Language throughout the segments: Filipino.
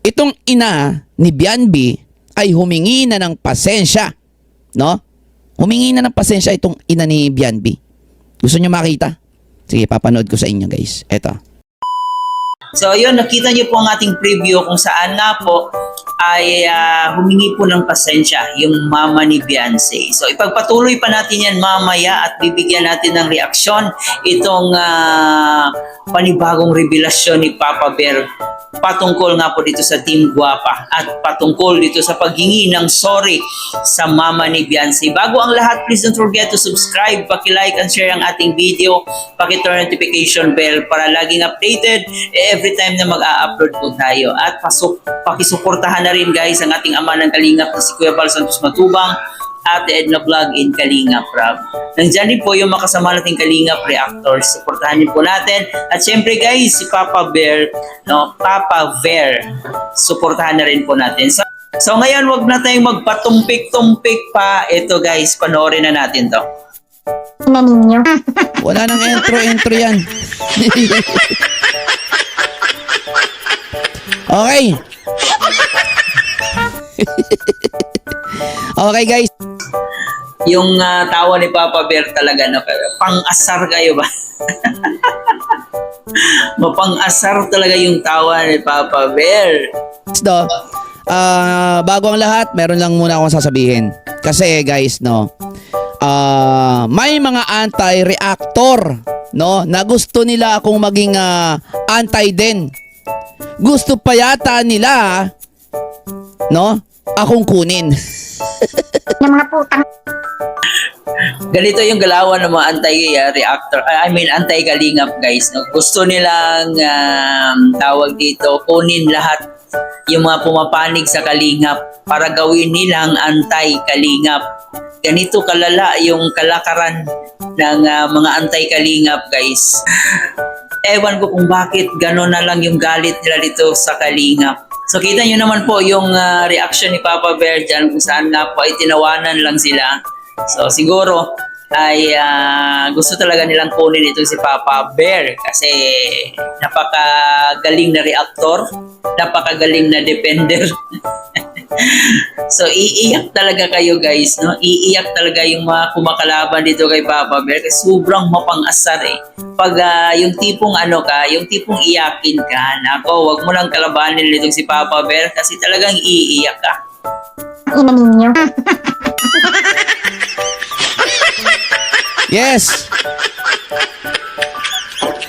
itong ina ni Bianbi ay humingi na ng pasensya, no? Humingi na ng pasensya itong ina ni Bianbi. Gusto niyo makita? Sige, papanood ko sa inyo, guys. Eto. So yun, nakita niyo po ang ating preview kung saan nga po ay humingi po ng pasensya yung mama ni Beyonce. So ipagpatuloy pa natin yan mamaya at bibigyan natin ng reaksyon itong panibagong revelasyon ni Papa Bear patungkol nga po dito sa Team Guapa at patungkol dito sa paghingi ng sorry sa mama ni Beyonce. Bago ang lahat, please don't forget to subscribe, paki-like and share ang ating video, paki-turn notification bell para laging updated every time na mag-a-upload po tayo. At pakisuportahan na rin guys ang ating ama ng Kalingap na si Kuya Bal Santos Matubang at Edna Vlog in Kalingap Rab. Nandiyan din po yung makasama nating Kalingap Reactors. Suportahan din po natin. At syempre guys, si Papa Bear, no? Papa Bear, suportahan na rin po natin. So ngayon, wag na tayong magpatumpik-tumpik pa. Ito guys, panoorin na natin to. Na ninyo. Wala nang intro yan. Okay. Okay guys. Yung tawa ni Papa Bear talaga, no? Pang-asar kayo ba? Mapang-asar talaga yung tawa ni Papa Bear. So, bago ang lahat, meron lang muna akong sasabihin. Kasi guys, no, may mga anti-reactor, no, na gusto nila akong maging anti din. Gusto pa yata nila, no, akong kunin. Ng mga putang. Ganito yung galawan ng mga anti-reactor, anti-kalingap guys. No? Gusto nilang tawag dito, kunin lahat yung mga pumapanig sa kalingap para gawin nilang anti-kalingap. Ganito kalala yung kalakaran ng mga anti-kalingap guys. Ewan ko kung bakit gano'n na lang yung galit nila dito sa kalingap. So kita nyo naman po yung reaction ni Papa Bear dyan kung saan nga po ay tinawanan lang sila. So siguro ay gusto talaga nilang kunin ito si Papa Bear kasi napakagaling na reactor, napakagaling na defender. So iiyak talaga kayo guys, no? Iiyak talaga yung mga kumakalaban dito kay Papa Bear kasi sobrang mapang-asar eh. Pag yung tipong yung tipong iyakin ka, nako, wag mo lang kalabanin nitong si Papa Bear kasi talagang iiyak ka. Ina ninyo. Yes.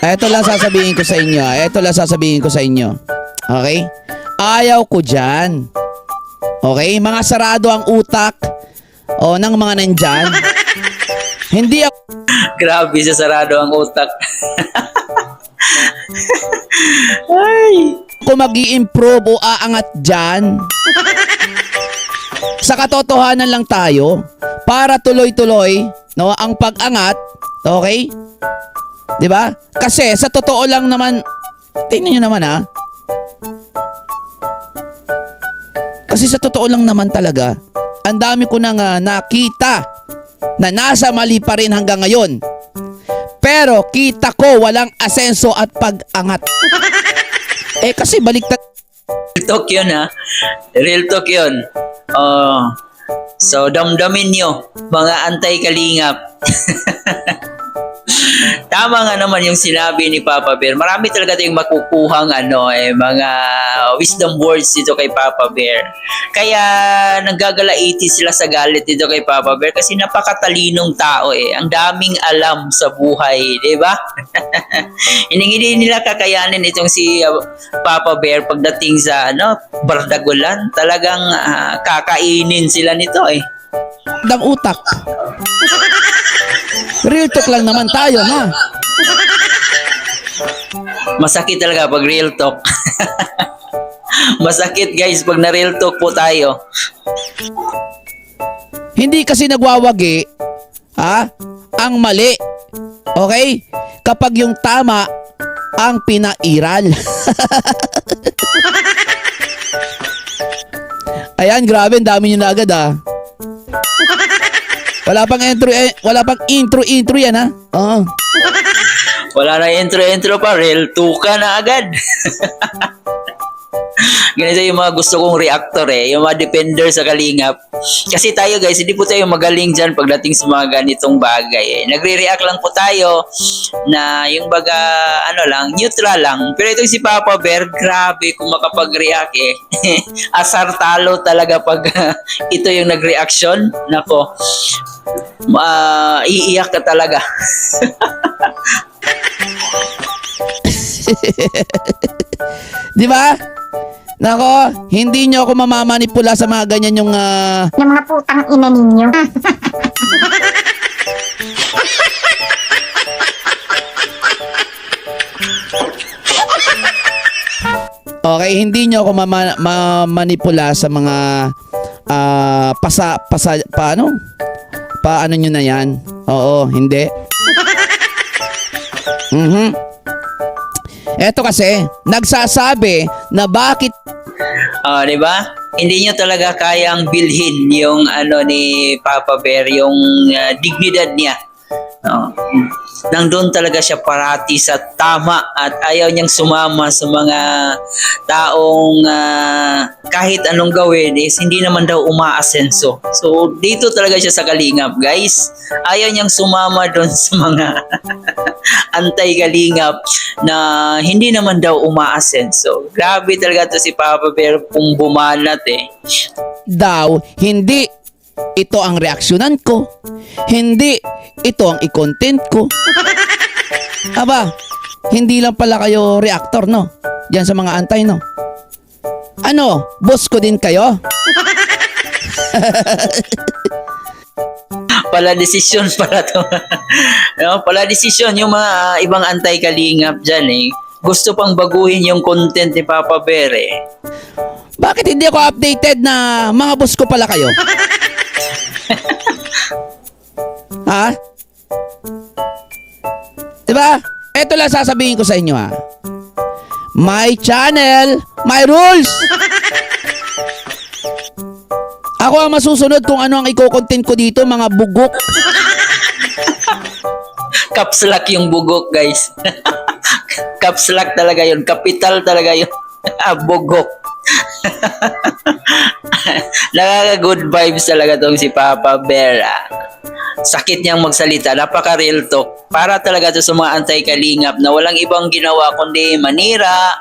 Ito lang sasabihin ko sa inyo. Ito lang sasabihin ko sa inyo. Okay? Ayaw ko dyan. Okay? Mga sarado ang utak ng mga nandyan. Hindi ako Grabe sa sarado ang utak. Ay. mag-i-improve o aangat dyan. Sa katotohanan lang tayo para tuloy-tuloy, no, ang pag-angat, okay? 'Di ba? Kasi sa totoo lang naman, tingnan niyo naman Kasi sa totoo lang naman talaga, ang dami ko nang nakita na nasa mali pa rin hanggang ngayon. Pero kita ko walang asenso at pag-angat. Kasi baliktad. Real talk yun Real talk yun. So damdamin nyo mga anti-kalingap. Tama nga naman yung sinabi ni Papa Bear. Marami talaga tayong makukuhang mga wisdom words dito kay Papa Bear. Kaya nanggagalaiti sila sa galit dito kay Papa Bear kasi napakatalinong tao eh. Ang daming alam sa buhay, di ba? Hindi nila kakayanin itong si Papa Bear pagdating sa bardagulan. Talagang kakainin sila nito eh. Dang utak. Real talk lang naman tayo, ha? Masakit talaga pag real talk. Masakit guys pag na real talk po tayo. Hindi kasi nagwawagi, ang mali. Okay? Kapag yung tama ang pinairal. Ayan, grabe, ang dami nyo na agad Wala pang intro yan Oo. Wala na intro pa, real 2 ka na agad. Ganito yung mga gusto kong reactor yung mga defender sa Kalingap. Kasi tayo guys, hindi po tayo magaling dyan pagdating sa mga ganitong bagay. Nagre-react lang po tayo na yung baga, neutral lang. Pero itong si Papa Bear, grabe kung makapag-react Asar talo talaga pag ito yung nag-reaction. Nako, iiyak ka talaga. Di ba? Nako, hindi nyo ako mamamanipula sa mga ganyan yung Yung mga putang ina ninyo. okay, hindi nyo ako mamanipula sa mga paano nyo na yan? Oo, hindi. Eto kasi, nagsasabi na bakit Di ba? Hindi nyo talaga kayang bilhin yung ni Papa Bear, yung dignidad niya. Nandun talaga siya parati sa tama at ayaw niyang sumama sa mga taong kahit anong gawin is hindi naman daw umaasenso. So dito talaga siya sa Kalingap, guys. Ayaw niyang sumama doon sa mga anti-Kalingap na hindi naman daw umaasenso. Grabe talaga to si Papa Bear kung bumalat daw hindi ito ang reaksyonan ko, hindi ito ang i-content ko. Aba, hindi lang pala kayo reactor, no? Diyan sa mga antay, no? Ano, boss ko din kayo? Pala desisyon pala to. Pala desisyon yung mga ibang anti-Kalingap dyan Gusto pang baguhin yung content ni Papa Bear Bakit hindi ako updated na mga boss ko pala kayo? Ha? Diba? Ito lang sasabihin ko sa inyo My channel, my rules. Ako ang masusunod kung ano ang i-content ko dito, mga bugok. Caps lock yung bugok, guys. Caps lock talaga yun. Capital talaga yun. Bugok. Nakaka-good vibes talaga tong si Papa Bear. Sakit niyang magsalita, napaka-real talk. Para talaga to sa mga anti-Kalingap na walang ibang ginawa kundi manira,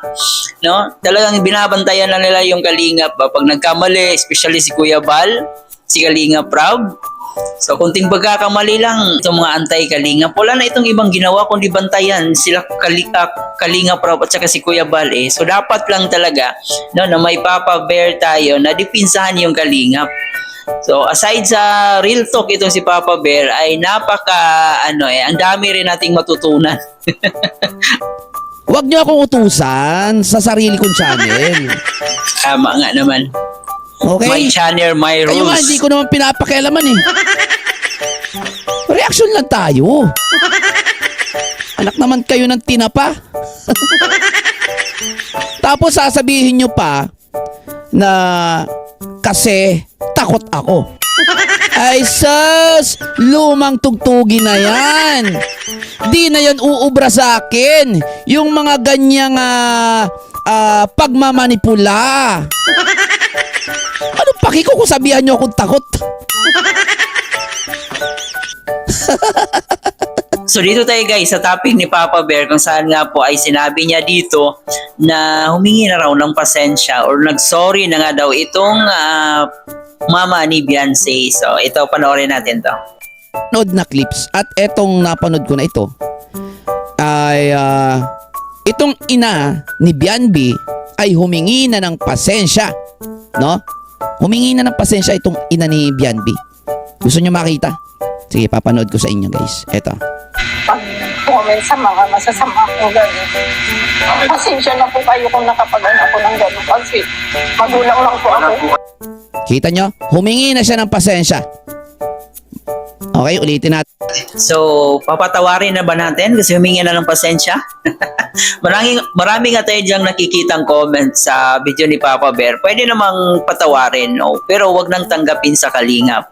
no? Talagang binabantayan na nila yung Kalingap pag nagkamali, especially si Kuya Bal, si Kalingap Proud. So, kunting pagkakamali lang itong mga anti-Kalingap. Wala na itong ibang ginawa kundi bantayan sila Kalingap Proud at saka si Kuya Bal So, dapat lang talaga no, na may Papa Bear tayo na dipinsahan yung Kalingap. So, aside sa real talk itong si Papa Bear ay ang dami rin nating matutunan. Huwag niyo akong utusan sa sarili kong channel. Tama nga naman. Okay? My channel, my rules. Kayo nga, hindi ko naman pinapakialaman Reaction lang tayo. Anak naman kayo ng tinapa. Tapos sasabihin nyo pa na kasi takot ako. Ay sus, lumang tugtugin na yan. Di na yan uubra sa akin. Yung mga ganyang pagmamanipula. Ano paki ko kung sabihan nyo akong takot? So dito tayo guys sa topic ni Papa Bear kung saan nga po ay sinabi niya dito na humingi na raw ng pasensya or nagsorry na nga daw itong mama ni Beyonce. So ito, panoorin natin to. Nod na clips at etong napanood ko na ito ay itong ina ni Bianbi ay humingi na ng pasensya, no? Humingi na ng pasensya itong ina ni Bianbi. Gusto niyo makita? Sige, papanood ko sa inyo guys. Eto. Pag-comment sa mga masasama kong gano'n. Pasensya na po kayo kung nakapag-ano ako ng gano'n kasi magulang lang po ako. Kita nyo? Humingi na siya ng pasensya. Okay, ulitin natin. So, papatawarin na ba natin kasi humingi na ng pasensya? Marami nga tayo diyang nakikitang comment sa video ni Papa Bear. Pwede namang patawarin, no? Pero wag nang tanggapin sa kalingap.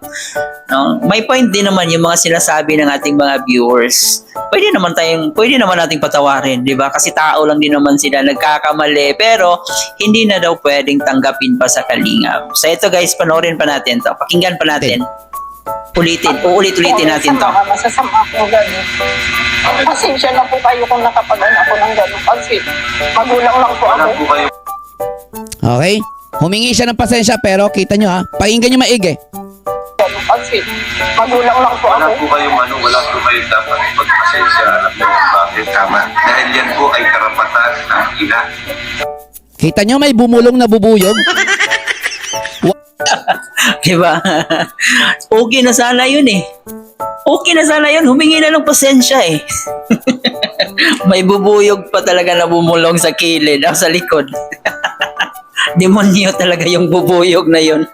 No? May point din naman yung mga sinasabi ng ating mga viewers. Pwede naman nating patawarin, di ba? Kasi tao lang din naman sila, nagkakamali. Pero hindi na daw pwedeng tanggapin pa sa kalingap. So ito guys, panoorin pa natin to. Pakinggan pa natin. Uulit-ulitin natin to. Sa mga masasama akong gano'n. Pasensya na po kayo kung nakapag-anak ako ng gano'n. Kasi magulang lang po ako. Okay? Humingi siya ng pasensya pero kita nyo ha, pakinggan nyo maigi. Kasi magulang lang po Wala ako. po kayong wala po kayong dapat magpasensya at bakit tama. Dahil yan po ay karapatan ng ina. Kita nyo may bumulong na bubuyog? Diba? Okay na sana yun eh. Okay na sana yun. Humingi na ng pasensya eh. May bubuyog pa talaga na bumulong sa kilid o sa likod. Demonyo talaga yung bubuyog na yun.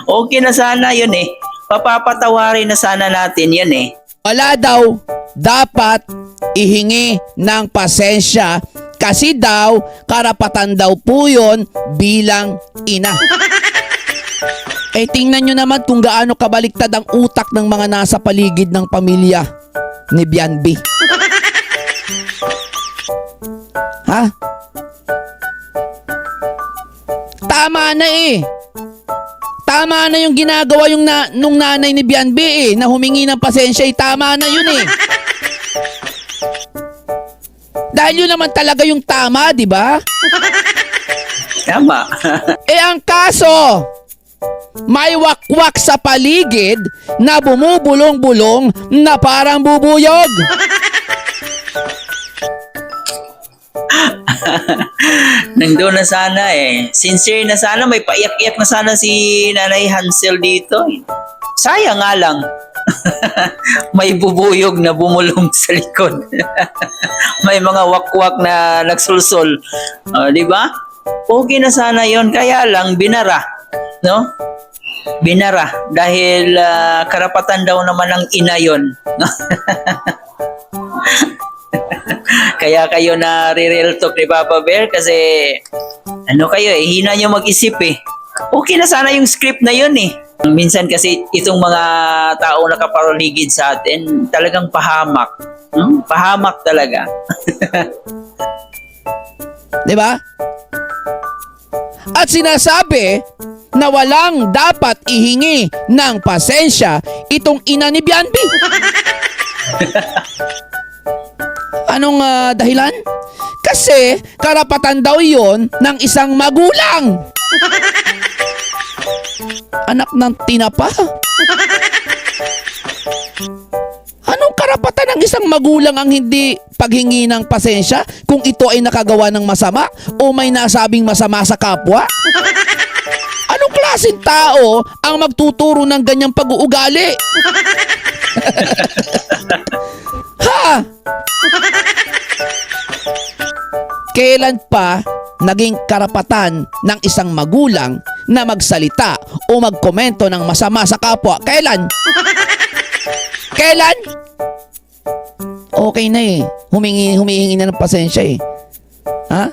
Okay na sana yun eh. Papapatawarin na sana natin yun eh. Wala daw dapat ihingi ng pasensya kasi daw karapatan daw po yun bilang ina. Eh tingnan nyo naman kung gaano kabaliktad ang utak ng mga nasa paligid ng pamilya ni Bianbi. Ha? Tama na eh. Tama na yung ginagawa nung nanay ni Bianbi eh, na humingi ng pasensya eh. Tama na yun eh. Dahil yun naman talaga yung tama, di ba? Tama. Eh ang kaso, may wakwak sa paligid na bumubulong-bulong na parang bubuyog. Nandun na sana eh. Sincere na sana. May paiyak-iyak na sana si Nanay Hansel dito eh. Sayang nga lang. May bubuyog na bumulong sa likod. May mga wakwak na nagsulsol. Di ba? Okay na sana yon, kaya lang binara. No? Binara. Dahil karapatan daw naman ng ina yon. Kaya kayo na real talk ni Papa Bear kasi ano kayo eh, hina nyo mag-isip eh. Okay na sana yung script na yun eh. Minsan kasi itong mga tao na kapaligid sa atin, talagang pahamak. Pahamak talaga. Di ba? At sinasabi na walang dapat ihingi ng pasensya itong ina ni Bianbi. Anong dahilan? Kasi karapatan daw yon ng isang magulang. Anak ng tinapa. Anong karapatan ng isang magulang ang hindi paghingi ng pasensya kung ito ay nakagawa ng masama o may nasabing masama sa kapwa? Anong klaseng tao ang magtuturo ng ganyang pag-uugali? Ha? Kailan pa naging karapatan ng isang magulang na magsalita o magkomento ng masama sa kapwa? Kailan? Kailan? Okay na eh. Humihingi na ng pasensya eh. Ha?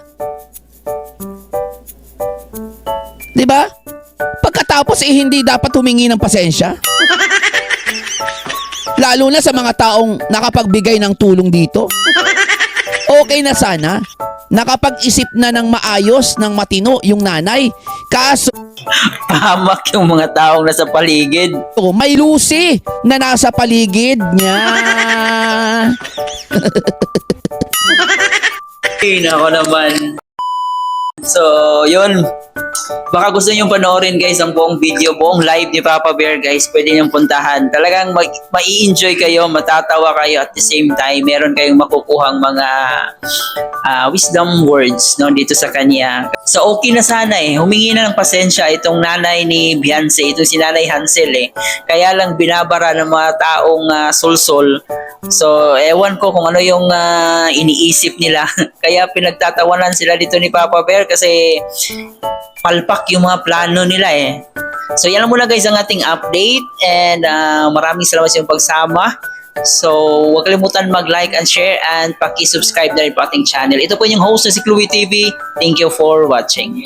Diba? Pagkatapos eh hindi dapat humingi ng pasensya. Lalo na sa mga taong nakapagbigay ng tulong dito. Okay na sana. Nakapag-isip na ng maayos, ng matino yung nanay. Kaso Pahamak yung mga taong nasa paligid. may Lucy na nasa paligid niya. Nako naman. So, yun. Baka gusto nyo panoorin guys ang buong video, buong live ni Papa Bear guys. Pwede nyo puntahan. Talagang mai-enjoy kayo, matatawa kayo at the same time. Meron kayong makukuhang mga wisdom words no, dito sa kanya. So okay na sana eh. Humingi na ng pasensya itong nanay ni Beyonce, itong si Nanay Hansel eh. Kaya lang binabara ng mga taong sulsol. So ewan ko kung ano yung iniisip nila. Kaya pinagtatawanan sila dito ni Papa Bear kasi palpak yung mga plano nila eh. So yan lang muna guys ang ating update and maraming salamat sa iyong pagsama. So huwag kalimutan mag-like and share and paki-subscribe na rin po ating channel. Ito po yung host na si Chloe TV. Thank you for watching.